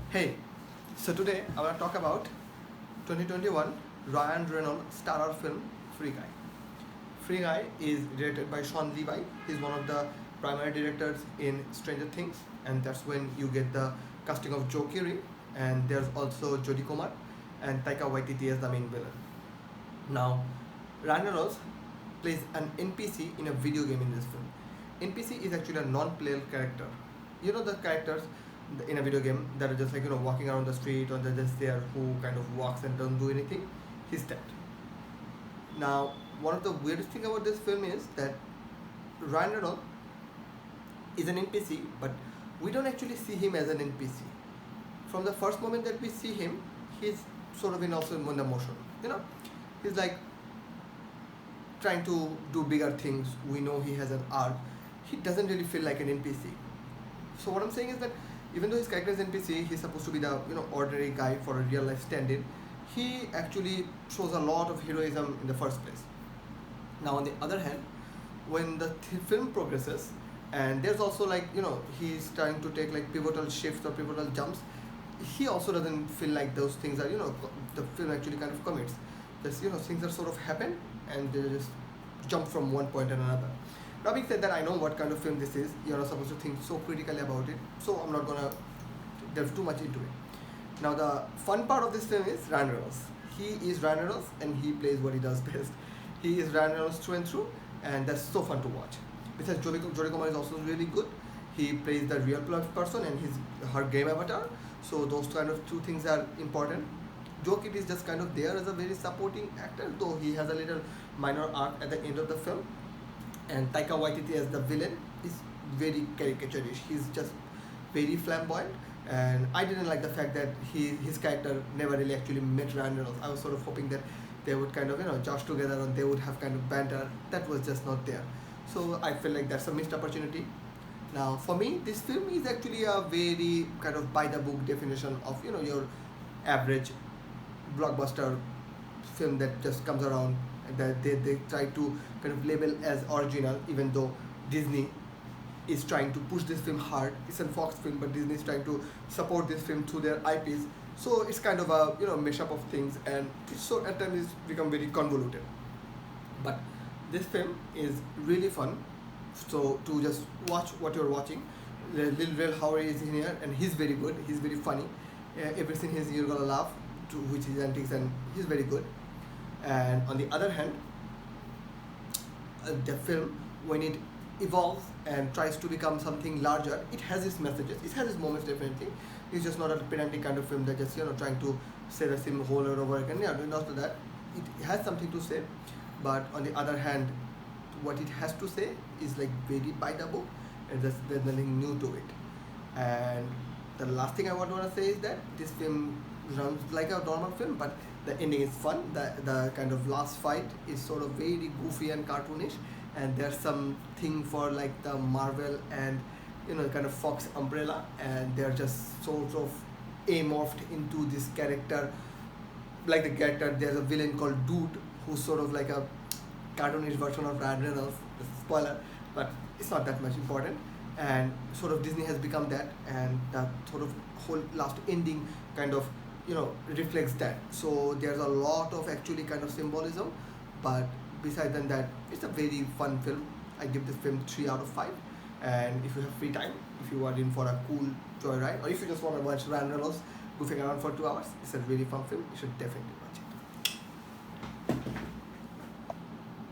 Hey, so today I want to talk about 2021 Ryan Reynolds starrer film Free Guy. Free Guy is directed by Sean Levi. He's one of the primary directors in Stranger Things, and that's when you get the casting of Joe Keery, and there's also Jodie Comer and Taika Waititi as the main villain. Now, Ryan Reynolds plays an NPC in a video game in this film. NPC is actually a non-player character. You know the characters in a video game that are just like walking around the street or they're just there who kind of walks and don't do anything. He's that. Now, one of the weirdest thing about this film is that Ryan Reynolds is an NPC, but we don't actually see him as an NPC. From the first moment that we see him, he's sort of in also in the motion. He's like trying to do bigger things. We know he has an arc. He doesn't really feel like an NPC. So what I'm saying is that even though his character is NPC, he's supposed to be the ordinary guy for a real life stand-in. He actually shows a lot of heroism in the first place. Now on the other hand, when the film progresses, and there's also he's trying to take like pivotal shifts or pivotal jumps, he also doesn't feel like those things are the film actually kind of commits. Just things that sort of happen and they just jump from one point to another. Now being said that, I know what kind of film this is. You're not supposed to think so critically about it, so I'm not gonna delve too much into it. Now the fun part of this film is Ryan Reynolds. He is Ryan Reynolds and he plays what he does best. He is Ryan Reynolds through and through, and that's so fun to watch. Besides, Jodie Comer is also really good. He plays the real person and her game avatar. So those kind of two things are important. Joe Kidd is just kind of there as a very supporting actor, though he has a little minor arc at the end of the film. And Taika Waititi as the villain is very caricaturish. He's just very flamboyant, and I didn't like the fact that his character never really actually met Ryan Reynolds. I was sort of hoping that they would kind of josh together and they would have kind of banter. That was just not there. So I feel like that's a missed opportunity. Now for me, this film is actually a very kind of by the book definition of your average blockbuster film that just comes around and that they try to kind of label as original, even though Disney is trying to push this film hard. It's a Fox film, but Disney is trying to support this film through their IPs. So it's kind of a mashup of things, and so at times it's become very convoluted. But this film is really fun. So to just watch what you're watching, Lil Rel Howery is in here, and he's very good. He's very funny. Everything you're gonna laugh to which is antics, and he's very good. And on the other hand, the film, when it evolves and tries to become something larger, it has its messages, it has its moments definitely. It's just not a pedantic kind of film that just trying to say the same whole over again. Yeah, not that. It has something to say, but on the other hand, what it has to say is like very by the book, and there's nothing new to it. And the last thing I want to say is that this film runs like a normal film, but the ending is fun. The kind of last fight is sort of very goofy and cartoonish, and there's something for like the Marvel and kind of Fox umbrella, and they're just sort of amorphed into this character. Like the character, there's a villain called Dude, who's sort of like a cartoonish version of Ryan Reynolds. Spoiler, but it's not that much important. And sort of Disney has become that, and that sort of whole last ending kind of reflects that. So there's a lot of actually kind of symbolism, but besides than that, it's a very fun film. I give this film 3 out of 5. And if you have free time, if you are in for a cool joyride, or if you just want to watch Ryan Reynolds goofing around for 2 hours, it's a really fun film. You should definitely watch it.